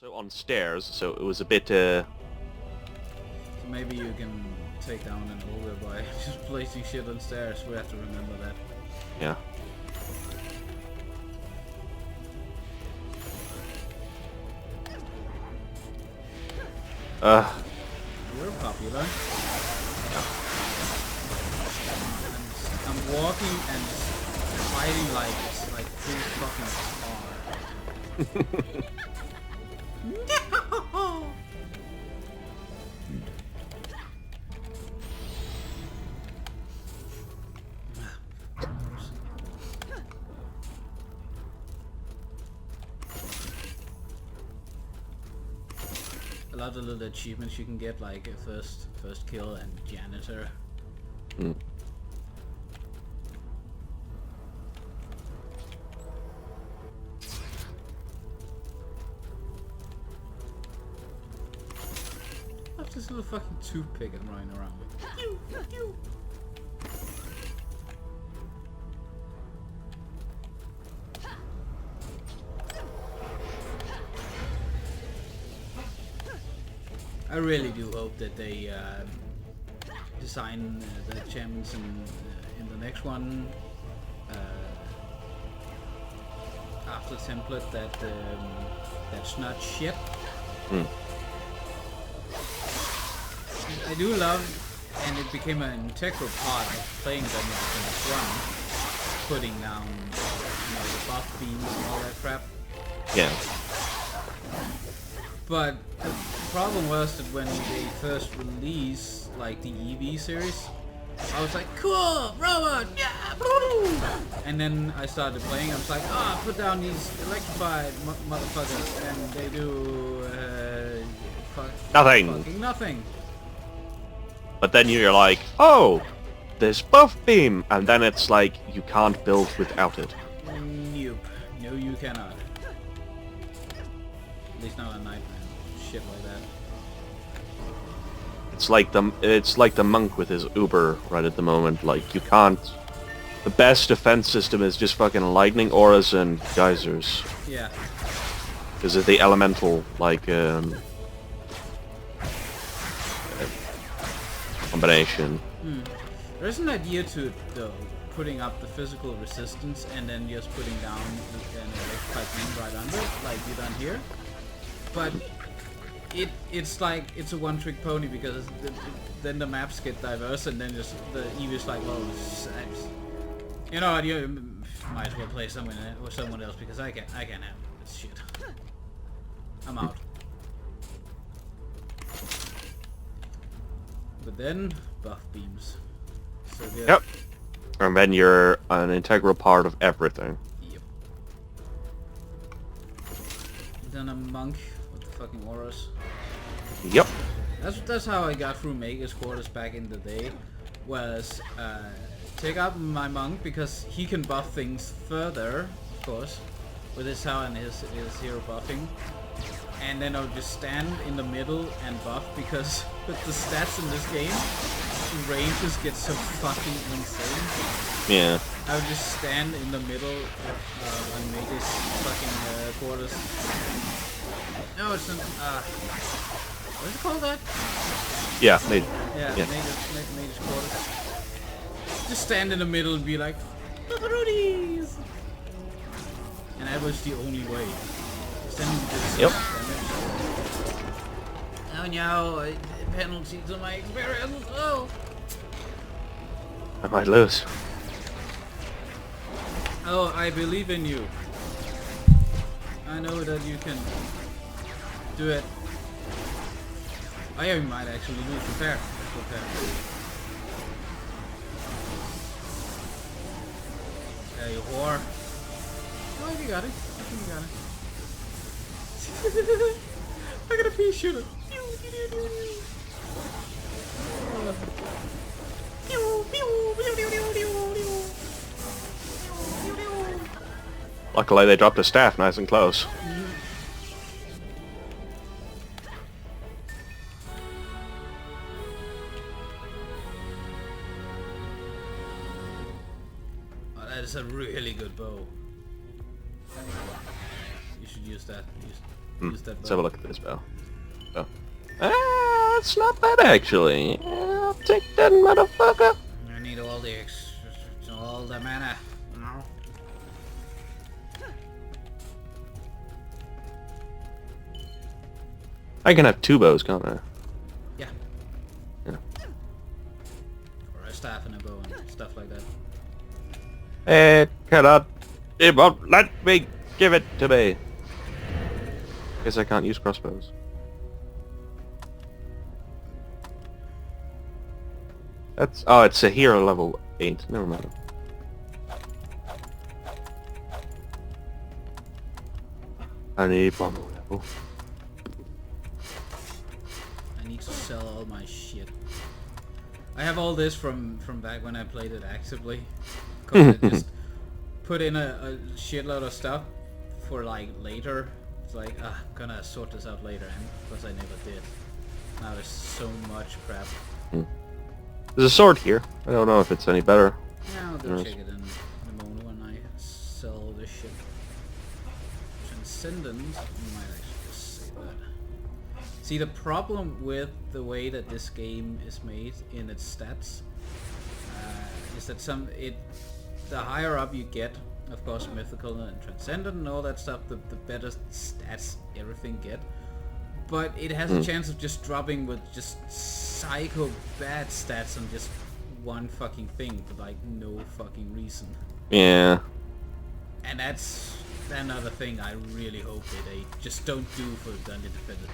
So on stairs, so it was a bit, So maybe you can take down an ogre by just placing shit on stairs. We have to remember that. yeah. You're popular. I'm walking and fighting like it's like full fucking car. No! A lot of little achievements you can get, like first kill and janitor. Mm. What's this little fucking toothpick I'm running around with? I really do hope that they design the champions in the next one after template that's not shit. Mm. I do love, and it became an integral part of playing them in this run, putting down the buff beams and all that crap. Yeah. But the problem was that when they first released like the EV series, I was like, cool, robot, yeah, boo! And then I started playing, I was like, put down these electrified motherfuckers, and they do Nothing. fucking nothing. But then you're like, oh, this buff beam, and then it's like you can't build without it. Nope. No, you cannot. At least not at night, man. Shit like that. It's like the monk with his Uber right at the moment. Like you can't. The best defense system is just fucking lightning auras and geysers. Yeah. Because of the elemental combination. There's an idea to it though, putting up the physical resistance and then just putting down an electrified beam right under, like you done here. But it's like it's a one-trick pony because then the maps get diverse and then just the EV's like, well, you know what, you might as well play someone else because I can't handle this shit. I'm out. But then buff beams. So good. Yep. And then you're an integral part of everything. Yep. Then a monk with the fucking auras. Yep. That's how I got through Magus Quarters back in the day. Was take out my monk because he can buff things further, of course, with his tower and his hero buffing. And then I'll just stand in the middle and buff because with the stats in this game, ranges get so fucking insane. Yeah. I would just stand in the middle and make his fucking quarters. No, it's an what is it called that? Yeah. Made. Yeah, Yeah. Mage's quarters. Just stand in the middle and be like, Rudies! And that was the only way. Sending this Yep. damage. Oh no, penalty to my experience. Oh. I might lose. Oh, I believe in you. I know that you can do it. I might actually lose. Prepare. Yeah, you whore. Oh, you got it. I think you got it. I got a pea shooter. Luckily, they dropped a staff nice and close. Oh, that is a really good bow. You should use that. use that Let's have a bow. look at this bow. Oh. Ah, it's not bad actually. I'll take that motherfucker. I need all the mana. No. I can have 2 bows, can't I? Yeah. Yeah. Or a staff and a bow and stuff like that. It cannot. It won't let me give it to me. Guess I can't use crossbows. That's... Oh, it's a hero level 8. Never mind. I need one more level. I need to sell all my shit. I have all this from back when I played it actively. Cause I just put in a shitload of stuff for like later. It's like, I'm gonna sort this out later, and because I never did. Now there's so much crap. There's a sword here. I don't know if it's any better. Yeah, I'll go check it in a moment when I sell this shit. Transcendent, you might actually just say that. See, the problem with the way that this game is made in its stats is that the higher up you get, of course, mythical and transcendent and all that stuff, the better stats everything get. But it has a chance of just dropping with just psycho bad stats on just one fucking thing for like no fucking reason. Yeah. And that's another thing I really hope that they just don't do for Dungeon Defender.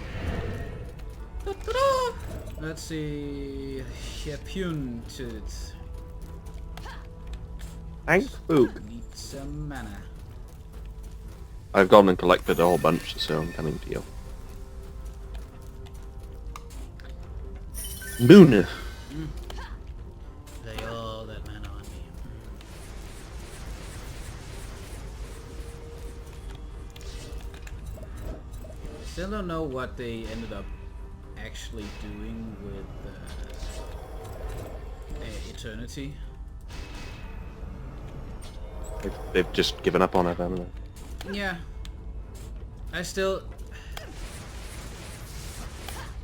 Let's see. Pune. Thanks, Boog. Need some mana. I've gone and collected a whole bunch, so I'm coming to you. Moon. Lay all that mana on me. Still don't know what they ended up actually doing with Eternity. They've just given up on it, haven't they? Yeah. I still...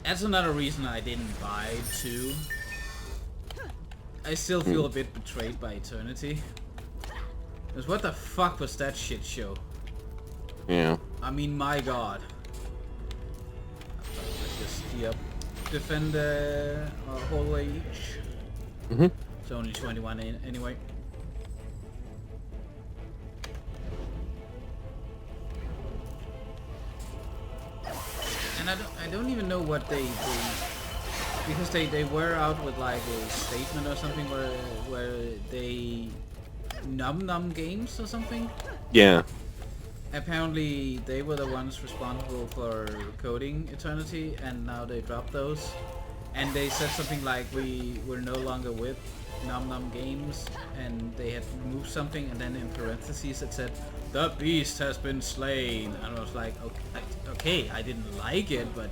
That's another reason I didn't buy 2. I still feel a bit betrayed by Eternity. Because what the fuck was that shit show? Yeah. I mean, my god. Let's just, yep. Defend a whole each. It's only 21 anyway. And I don't even know what they because they were out with like a statement or something where they num games or something. Yeah. Apparently they were the ones responsible for coding Eternity, and now they dropped those. And they said something like we were no longer with num games, and they had removed something, and then in parentheses it said the beast has been slain, and I was like, okay, I didn't like it, but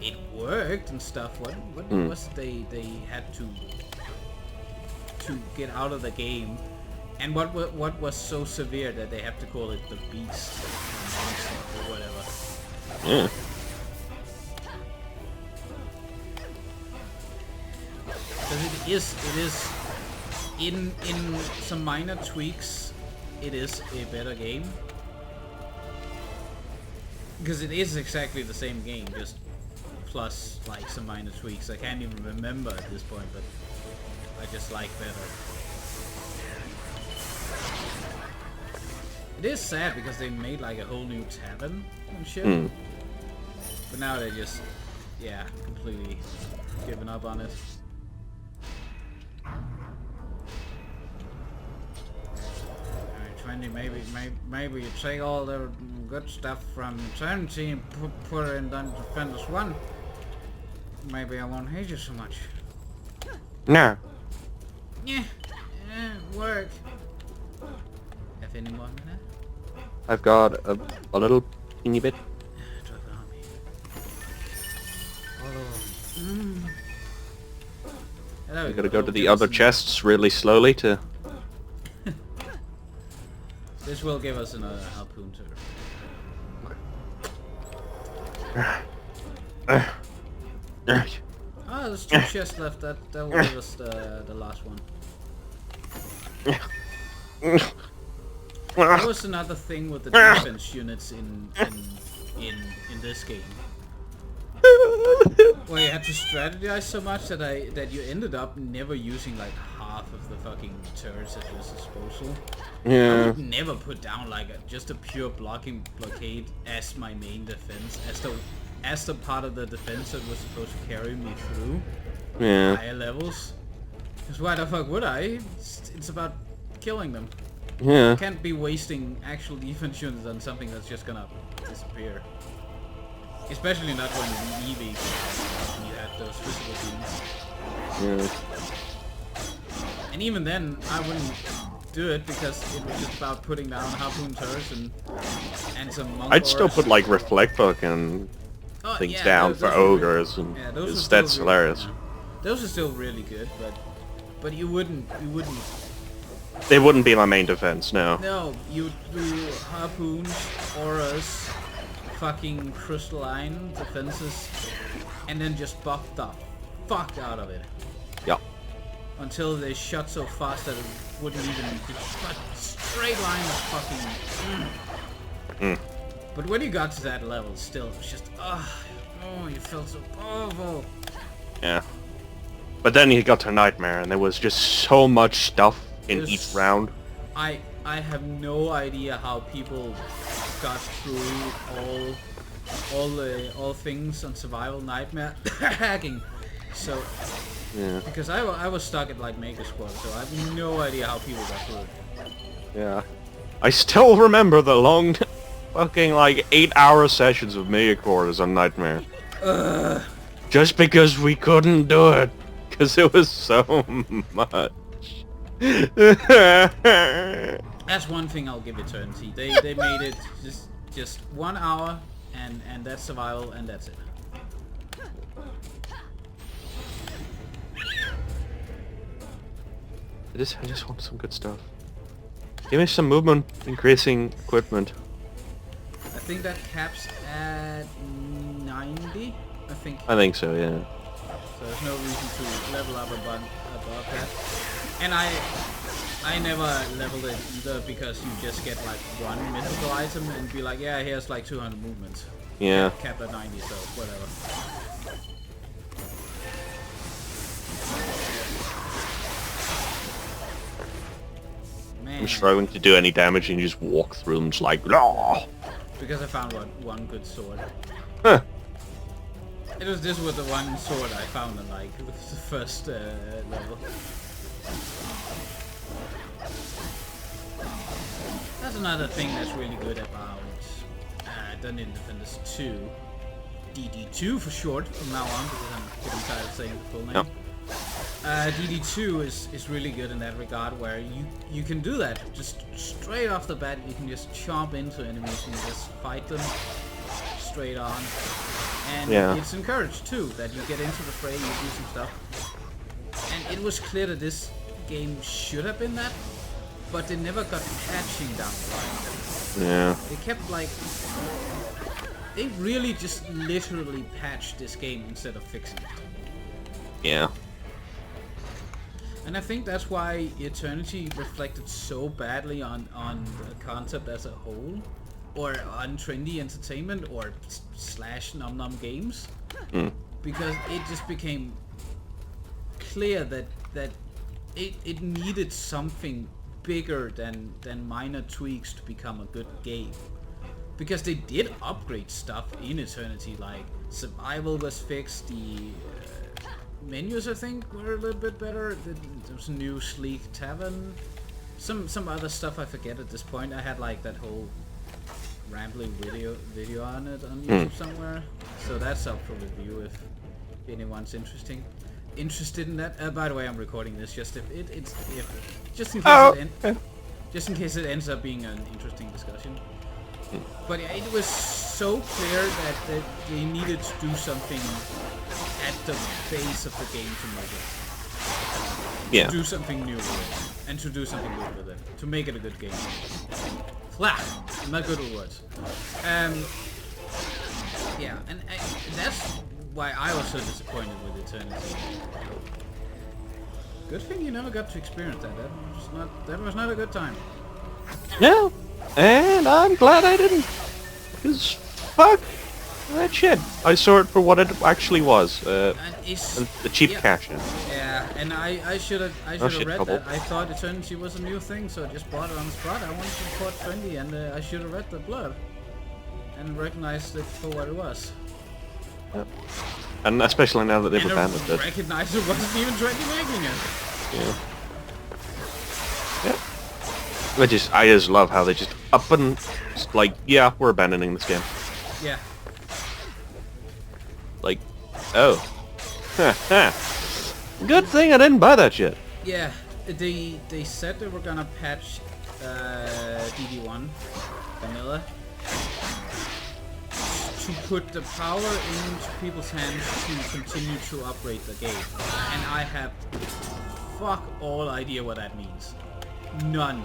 it worked and stuff. What was it they had to get out of the game, and what was so severe that they have to call it the beast or monster or whatever? Yeah. Because it is in some minor tweaks, it is a better game. Because it is exactly the same game, just plus like some minor tweaks. I can't even remember at this point, but I just like better. It is sad because they made like a whole new tavern and shit. But now they just, yeah, completely given up on it. Maybe you take all the good stuff from Eternity and put it in Dungeon Defenders 1. Maybe I won't hate you so much. No. Yeah, work. Have any more minute? I've got a little teeny bit. Drop it on me. I gotta go to the other chests really slowly to... This will give us another harpoon too. Ah, there's 2 chests left. That will give us the last one. That was another thing with the defense units in this game, where you had to strategize so much that you ended up never using like half of the fucking turrets at your disposal. I Yeah. would never put down like just a pure blockade as my main defense, as the part of the defense that was supposed to carry me through Yeah. higher levels. Because why the fuck would I? It's about killing them. Yeah. Can't be wasting actual defense units on something that's just gonna disappear. Especially not when you EV you have those physical beams. Yeah. And even then, I wouldn't do it because it was just about putting down harpoon turrets and some monk I'd still ores. put like reflect fucking things yeah, down those for were ogres, and yeah, those are that's still hilarious. yeah. Those are still really good, but you wouldn't. They wouldn't be my main defense, no. No, you do harpoons, auras, fucking crystalline defenses, and then just buff the fuck out of it. Yeah. Until they shot so fast that it wouldn't even be a straight line of fucking... But when you got to that level, still, it was just... oh, you felt so powerful. Yeah. But then you got to Nightmare, and there was just so much stuff in There's- each round. I have no idea how people got through all things on Survival Nightmare hacking. So... Yeah. Because I was stuck at like Mega Squad, so I have no idea how people got through it. Yeah. I still remember the long fucking like 8-hour sessions of Mega Quarters on Nightmare. Just because we couldn't do it. Because it was so much. That's one thing I'll give Eternity. They made it just 1 hour and that's survival and that's it. I just want some good stuff. Give me some movement, increasing equipment. I think that caps at 90. I think. I think so, yeah. So there's no reason to level up above that. And I never leveled it either because you just get like one mythical item and be like, yeah, here's like 200 movements. Yeah. Capped at 90, so whatever. Man. I'm struggling to do any damage and you just walk through them just like, "Law." Because I found one good sword. Huh. This was the one sword I found in like the first level. That's another thing that's really good about Dungeon Defenders 2. DD2 for short from now on, because I'm getting tired of saying the full name. Yep. DD2 is really good in that regard, where you can do that. Just straight off the bat, you can just chomp into enemies and just fight them straight on. And Yeah. it's encouraged too, that you get into the fray, you do some stuff. And it was clear that this game should have been that, but they never got patching down the line. Yeah. They kept like... They really just literally patched this game instead of fixing it. Yeah. And I think that's why Eternity reflected so badly on the concept as a whole, or on trendy entertainment, or slash num num games, because it just became clear that it needed something bigger than minor tweaks to become a good game. Because they did upgrade stuff in Eternity, like survival was fixed, the menus I think were a little bit better. There was a new sleek tavern, some other stuff I forget at this point. I had like that whole rambling video on it on YouTube somewhere, so that's up for review if anyone's interested in that. By the way, I'm recording this just just in case it ends up being an interesting discussion. But yeah, it was so clear that they needed to do something at the base of the game to make it. Yeah. To do something new with it. And to do something good with it. To make it a good game. Blah! I'm not good with words. Yeah, and that's why I was so disappointed with Eternity. Good thing you never got to experience that. That was not a good time. Yeah, and I'm glad I didn't. Because fuck that shit. I saw it for what it actually was. And it's The cheap yeah, cash-in. Yeah, and I should have shit, read couple. that. I thought Eternity was a new thing, so I just bought it on the spot. I wanted to support 20, and I should have read the blurb and recognized it for what it was. Yep. And especially now that they've abandoned it. Recognized it wasn't even 20 making it. Yeah. Yeah. I just love how they just up and just like, yeah, we're abandoning this game. Yeah. Like, oh. Good thing I didn't buy that shit. Yeah, they said they were gonna patch DD1 vanilla to put the power into people's hands to continue to upgrade the game, and I have fuck all idea what that means. None.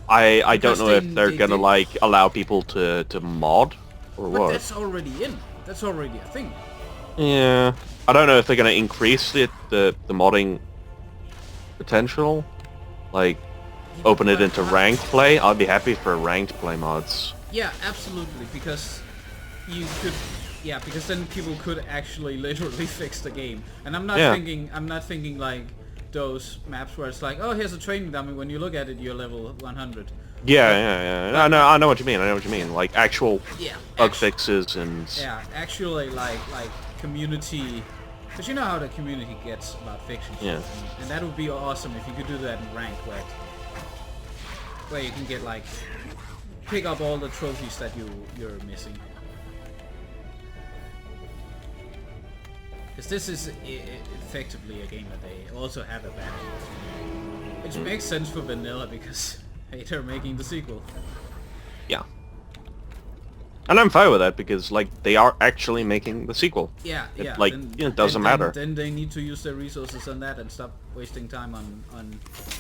I don't know if they're gonna did- like allow people to mod or But what. that's already in. That's already a thing. Yeah. I don't know if they're gonna increase the modding potential. Like open it into ranked play. I'd be happy for ranked play mods. Yeah, absolutely, because you could, yeah, because then people could actually literally fix the game. And I'm not thinking like those maps where it's like, oh, here's a training dummy. When you look at it, you're level 100. Yeah. I know what you mean. Like actual bug fixes and actually like community. Because you know how the community gets about fiction. Yeah. And that would be awesome if you could do that in ranked, where you can get like pick up all the trophies that you're missing. Because this is effectively a game that they also have abandoned. Which makes sense for vanilla because they're making the sequel. Yeah. And I'm fine with that because like they are actually making the sequel. Yeah. Like it doesn't matter. Then they need to use their resources on that and stop wasting time on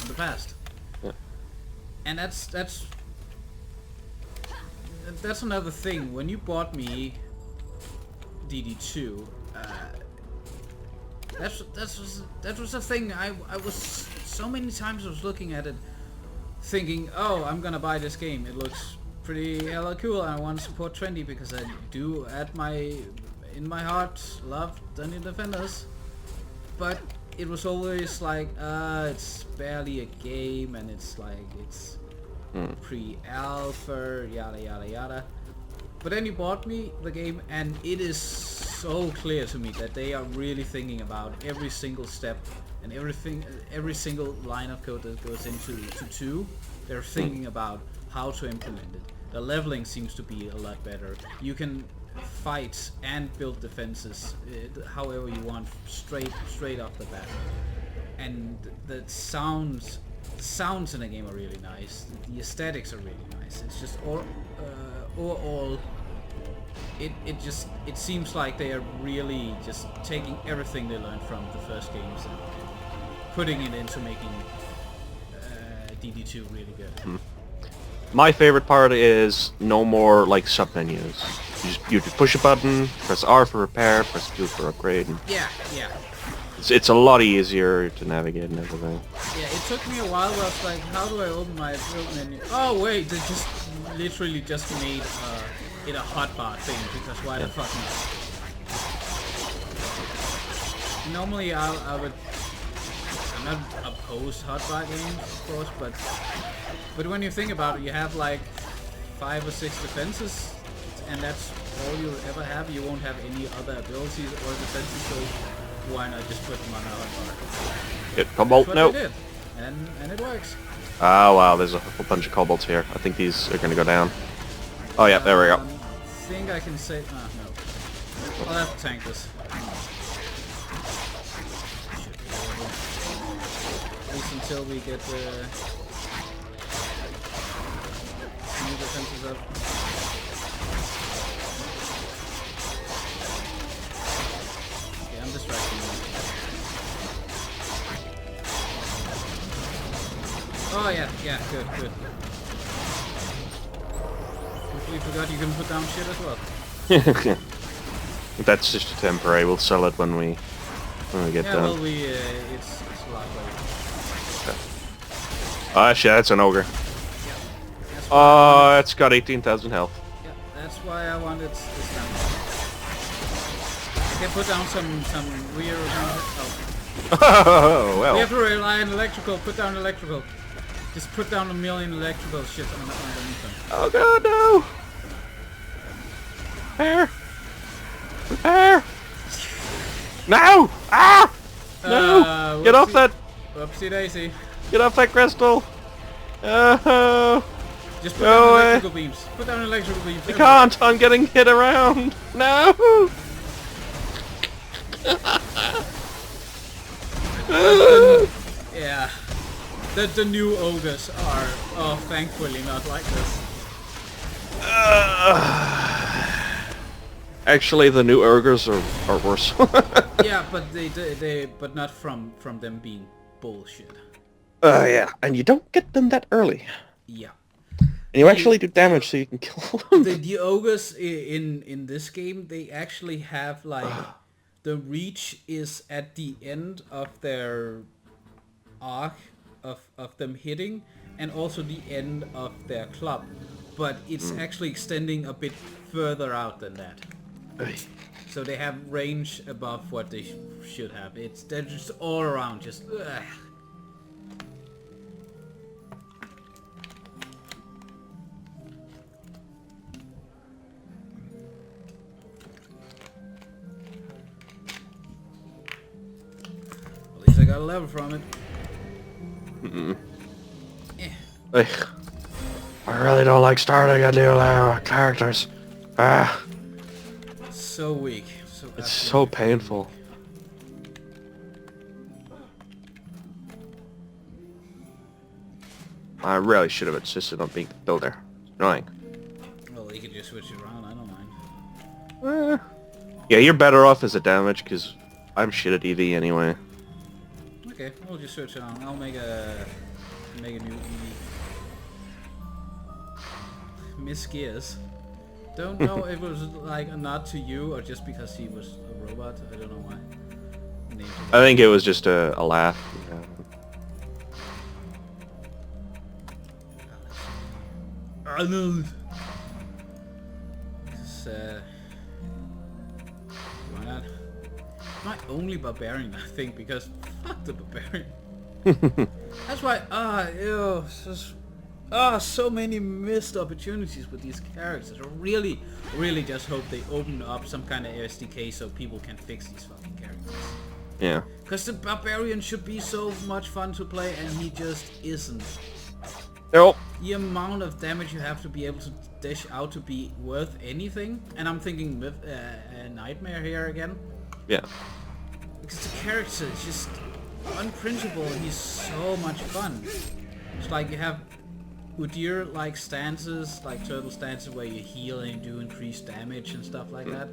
the past. Yeah. And that's another thing. When you bought me DD2, that was a thing. I was so many times I was looking at it, thinking, oh, I'm gonna buy this game. It looks pretty hella cool. I want to support Trendy because I do in my heart love Dungeon Defenders. But it was always like, it's barely a game, and it's like it's pre-alpha, yada yada yada. But then you bought me the game, and it is so clear to me that they are really thinking about every single step and every single line of code that goes into 2. They're thinking about how to implement it. The leveling seems to be a lot better. You can fight and build defenses however you want, straight off the bat. And the sounds in the game are really nice. The aesthetics are really nice. It's just overall, it seems like they are really just taking everything they learned from the first games and putting it into making DD2 really good. My favorite part is no more like sub menus. You just push a button, press R for repair, press Q for upgrade. And Yeah. it's a lot easier to navigate and everything. Yeah, it took me a while where I was like, how do I open my build menu? Oh wait, they just literally just made it a hotbar thing, because why the fuck not? Normally I'm not opposed to hotbar games, of course, but when you think about it, you have like 5 or 6 defenses, and that's all you ever have. You won't have any other abilities or defenses, so why not just put them on a hotbar? Hit Cobalt, That's no. what they did, and it works. Oh wow, there's a whole bunch of Cobalts here. I think these are gonna go down. Oh yeah, there we go. I think I can say... no. I'll have to tank this. At least until we get the... new defenses up. Okay, I'm distracting you. Oh yeah, good. Completely forgot you can put down shit as well. That's just a temporary. We'll sell it when we get done. Well, it's a lot later. Ah, shit, that's an ogre. It's got 18,000 health. Yeah, that's why I wanted this down. Okay, put down some weird. Oh, well. We have to rely on electrical. Put down electrical. Just put down 1 million electrical shit underneath them. Oh god, no! Repair! Repair! No! Ah! No! Get off that! Whoopsie daisy. Get off that crystal! Oh! Just put down electrical beams. Put down electrical beams. I can't! I'm getting hit around! No! Yeah. The new ogres are, thankfully not like this. Actually, the new ogres are worse. Yeah, but but not from them being bullshit. Yeah, and you don't get them that early. Yeah. And you actually do damage so you can kill them. The ogres in this game, they actually have like the reach is at the end of their arc of them hitting, and also the end of their club, but it's actually extending a bit further out than that. So they have range above what they should have. They're just all around, just ugh. At least I got a level from it. I really don't like starting a new characters. So weak. It's so painful. I really should have insisted on being the builder. Annoying. Well, you can just switch it around. I don't mind. Yeah, you're better off as a damage because I'm shit at EV anyway. Okay, we'll just switch it on. I'll make a new EV. Miss Gears. Don't know if it was like a nod to you or just because he was a robot. I don't know why. I think it was just a laugh. Yeah. Arnold. Why not? My only barbarian, I think, because fuck the barbarian. That's why. So many missed opportunities with these characters. I really just hope they open up some kind of SDK so people can fix these fucking characters. Yeah. Because the barbarian should be so much fun to play, and he just isn't. Nope. The amount of damage you have to be able to dish out to be worth anything, and I'm thinking with Nightmare here again. Yeah. Because the character is just unprintable, and he's so much fun. It's like you have Udyr-like stances, like turtle stances, where you heal and you do increased damage and stuff like that.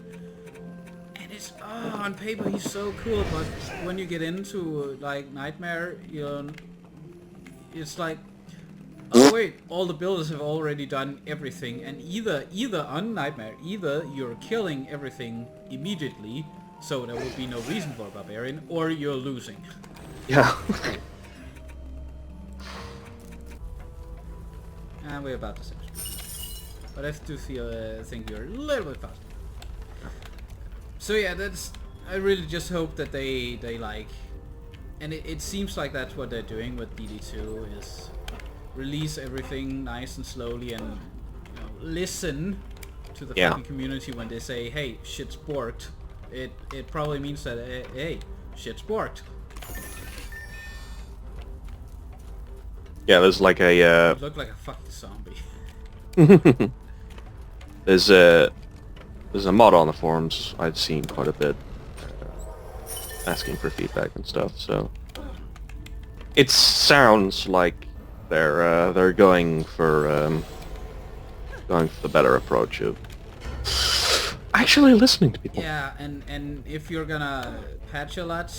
And it's, on paper he's so cool, but when you get into like Nightmare, it's like, oh wait, all the builders have already done everything, and either on Nightmare, either you're killing everything immediately, so there will be no reason for a barbarian, or you're losing. Yeah. And we're about to finish. But I do think you're a little bit faster. So yeah, I really just hope that they like, and it seems like that's what they're doing with DD2, is release everything nice and slowly, and listen to the fucking community when they say, hey, shit's borked. It probably means that, hey, shit's borked. Yeah, there's like a You look like a fucking zombie. there's a mod on the forums I've seen quite a bit, asking for feedback and stuff. So it sounds like they're going for the better approach of actually listening to people. Yeah, and if you're gonna patch a lot,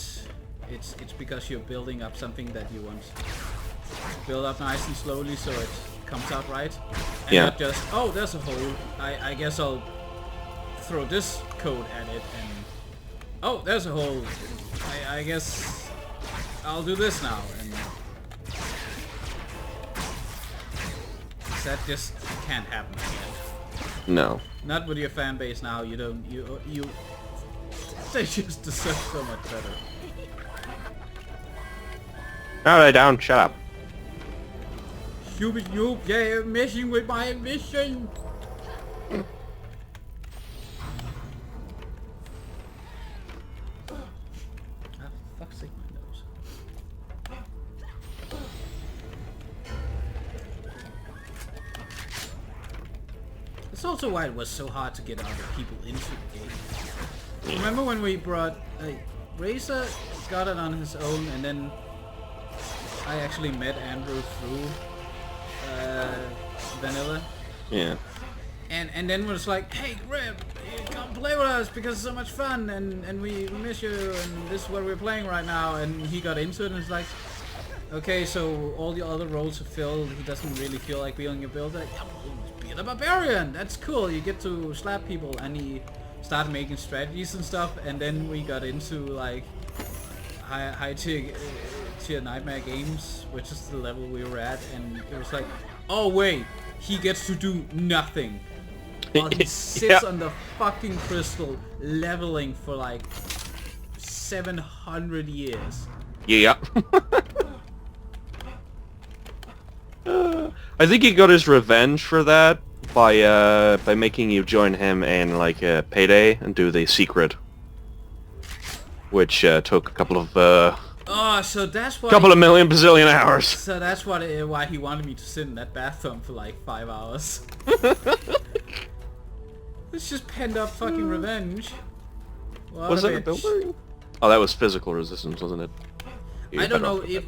it's because you're building up something that you want to build up nice and slowly, so it comes out right, and not just, oh, there's a hole, I guess I'll throw this code at it and... Oh, there's a hole. I guess I'll do this now. And that just can't happen again. No. Not with your fan base now. You don't. You. They just deserve so much better. Alright, down. Shut up. Stupid noob, you're messing with my mission. Ah, fuck's sake, my nose. That's also why it was so hard to get other people into the game. Remember when we brought Razor got it on his own, and then I actually met Andrew through vanilla. Yeah. And then was like, hey Grib, come play with us because it's so much fun and we miss you and this is what we're playing right now, and he got into it and it's like, okay, so all the other roles are filled, he doesn't really feel like being a builder. Yeah, well, be the barbarian, that's cool, you get to slap people, and he started making strategies and stuff, and then we got into like high tier nightmare games, which is the level we were at, and it was like, oh wait, he gets to do nothing while he sits on the fucking crystal leveling for like 700 years. Yeah. I think he got his revenge for that by making you join him in like Payday and do the secret, which took a couple of oh, so that's why. Couple of million bazillion hours. So that's why he wanted me to sit in that bathtub for like 5 hours. It's just pent up fucking revenge. What was that a builder? Oh, that was physical resistance, wasn't it? I don't know if.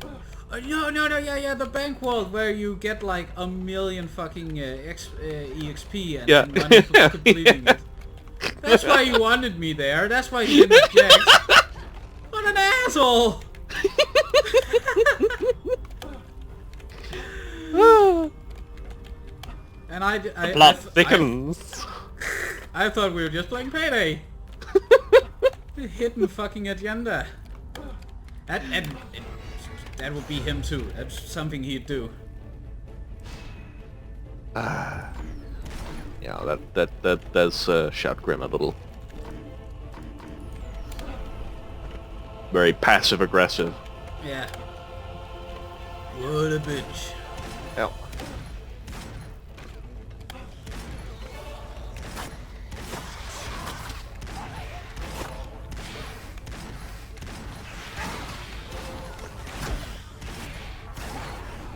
No, yeah, the bank vault where you get like a million fucking EXP and yeah. money for completing it. That's why he wanted me there. That's why he didn't object. What an asshole! And the plot thickens. I thought we were just playing Payday. The hidden fucking agenda. That would be him too. That's something he'd do. Yeah, that does shout Grim a little. Very passive aggressive. Yeah. What a bitch. Hell.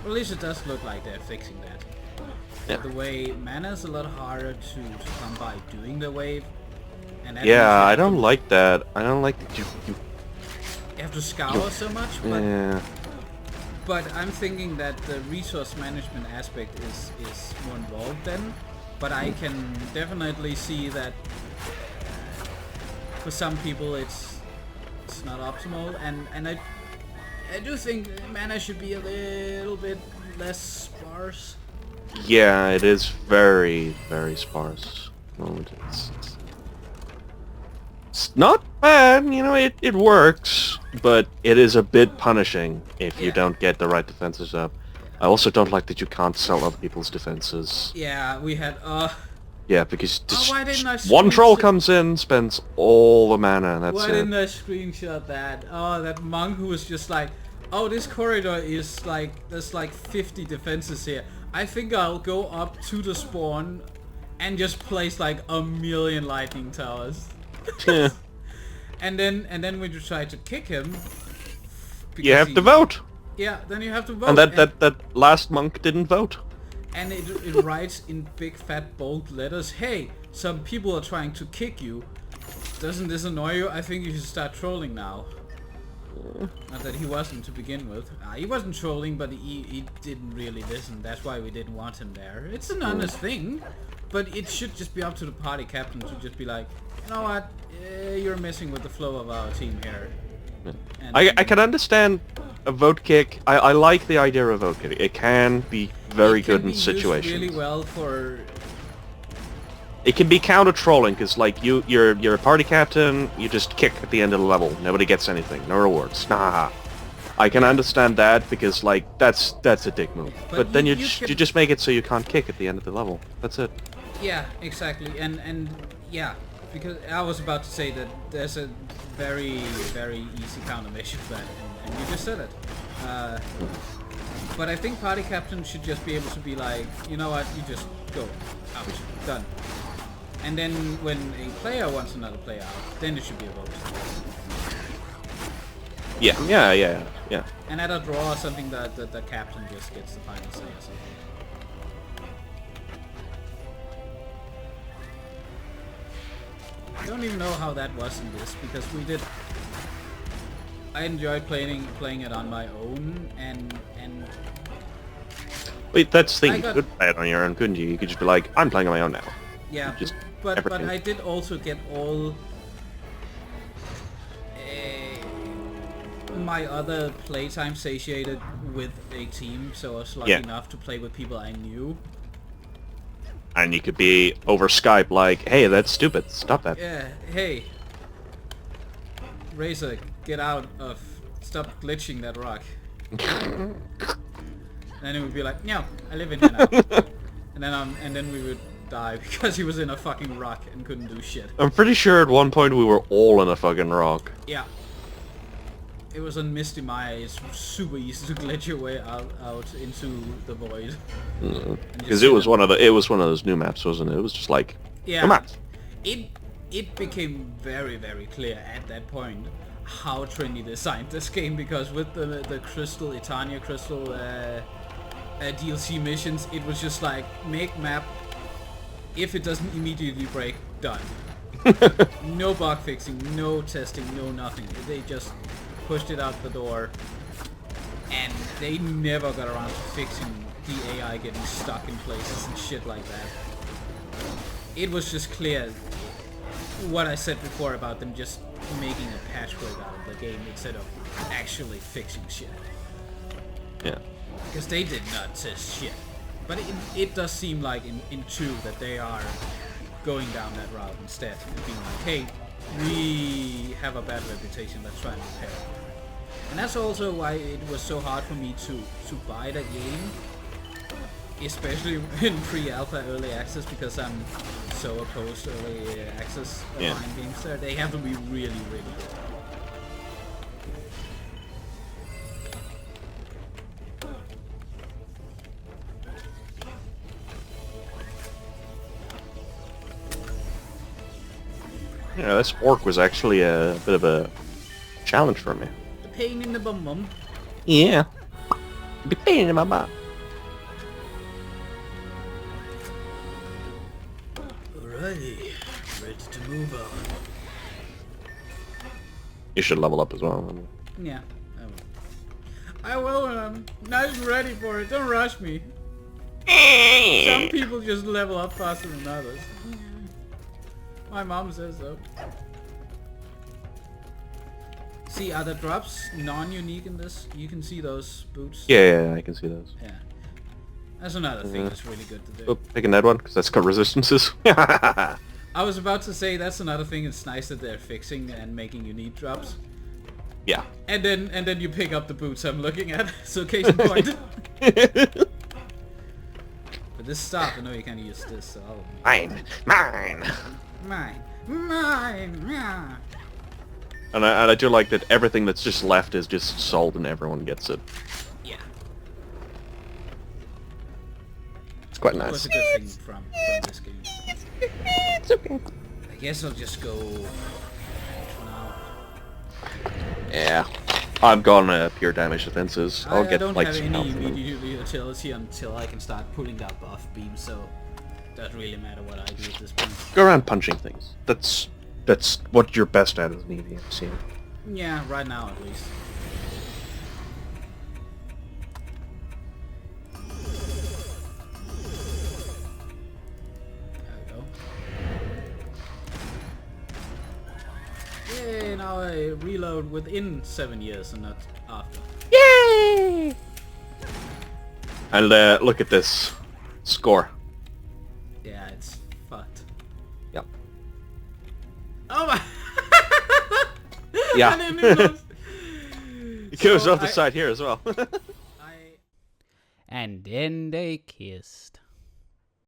Well, at least it does look like they're fixing that. Yeah. The way mana is a lot harder to come by doing the wave. And Yeah, I don't like that. I don't like that you have to scour so much, but yeah. But I'm thinking that the resource management aspect is more involved then. But I can definitely see that for some people it's not optimal, and I do think mana should be a little bit less sparse. Yeah, it is very, very sparse. It's not bad, you know, it works, but it is a bit punishing if you don't get the right defenses up. I also don't like that you can't sell other people's defenses. Yeah, we had, yeah, because why didn't I one troll comes in, spends all the mana, and that's why it. didn't I screenshot that? Oh, that monk who was just like, oh, this corridor is like, there's like 50 defenses here. I think I'll go up to the spawn and just place like a million lightning towers. Yeah. and then when you try to kick him, You have to vote. Yeah, then you have to vote. And that last monk didn't vote. And it writes in big fat bold letters, hey, some people are trying to kick you. Doesn't this annoy you? I think you should start trolling now. Not that he wasn't to begin with. He wasn't trolling, but he didn't really listen. That's why we didn't want him there. It's an honest thing, but it should just be up to the party captain to just be like, you know what, you're messing with the flow of our team here. And I can understand a vote kick. I like the idea of a vote kick. It can be very good in situations. Really well for It can be counter-trolling, because, like, you're a party captain, you just kick at the end of the level. Nobody gets anything. No rewards. Nah. I can understand that, because, like, that's a dick move. But then you just make it so you can't kick at the end of the level. That's it. Yeah, exactly. And yeah, because I was about to say that there's a very, very easy countermeasure for that, and you just said it. But I think party captain should just be able to be like, you know what, you just go out, done. And then when a player wants another player out, then it should be a vote. Yeah. And at a draw or something, that the captain just gets the final say or something. I don't even know how that was in this, because I enjoyed playing it on my own, and Wait, that's the thing. You could play it on your own, couldn't you? You could just be like, I'm playing on my own now. yeah, Just but I did also get all my other playtime satiated with a team, so I was lucky enough to play with people I knew. And you could be over Skype like, hey, that's stupid. Stop that. Yeah, hey. Razor, get out of... Stop glitching that rock. And it would be like, no, I live in here now. and then we would die because he was in a fucking rock and couldn't do shit. I'm pretty sure at one point we were all in a fucking rock. Yeah. It was on Misty Maya. It's super easy to glitch your way out into the void. Because it was one of those new maps, wasn't it? It was just like, yeah. Come on. It became very, very clear at that point how Trinity designed this game, because with the Crystal, Eternia Crystal DLC missions, it was just like, make map, if it doesn't immediately break, done. No bug fixing, no testing, no nothing. They just pushed it out the door, and they never got around to fixing the AI getting stuck in places and shit like that. It was just clear what I said before about them just making a patchwork out of the game instead of actually fixing shit. Yeah. Because they did not test shit. But it does seem like in 2 that they are going down that route instead and being like, hey, we have a bad reputation, let's try and repair it. And that's also why it was so hard for me to buy the game, especially in pre-alpha early access, because I'm so opposed to early access online games there. They have to be really, really good. Yeah, this orc was actually a bit of a challenge for me. The pain in the bum. Yeah. The pain in my butt. Alrighty, ready to move on. You should level up as well. Yeah, I will when I'm nice and ready for it. Don't rush me. Some people just level up faster than others. My mom says so. See, are the drops non-unique in this? You can see those boots? Yeah, I can see those. Yeah. That's another thing that's really good to do. Oh, picking that one, because that's got resistances. I was about to say that's another thing it's nice that they're fixing and making unique drops. Yeah. And then you pick up the boots I'm looking at, so case in point. But this stuff, I know you can't use this, so I'll... Mine! Yeah. And I do like that everything that's just left is just sold and everyone gets it. Yeah. It's quite That nice. was a good thing from this game. It's okay. I guess I'll just go for now. Yeah. I've gone pure damage defenses. I'll I get don't like have some any health. immediate utility until I can start pulling that buff beam, so it doesn't really matter what I do at this point. Go around punching things. That's what you're best at as an EVMC. Yeah, right now at least. There we go. Yay, now I reload within 7 years and not after. Yay! And look at this score. Yeah, it's fucked. Oh my! Yeah. I didn't even notice. It goes So off the side here as well. And then they kissed.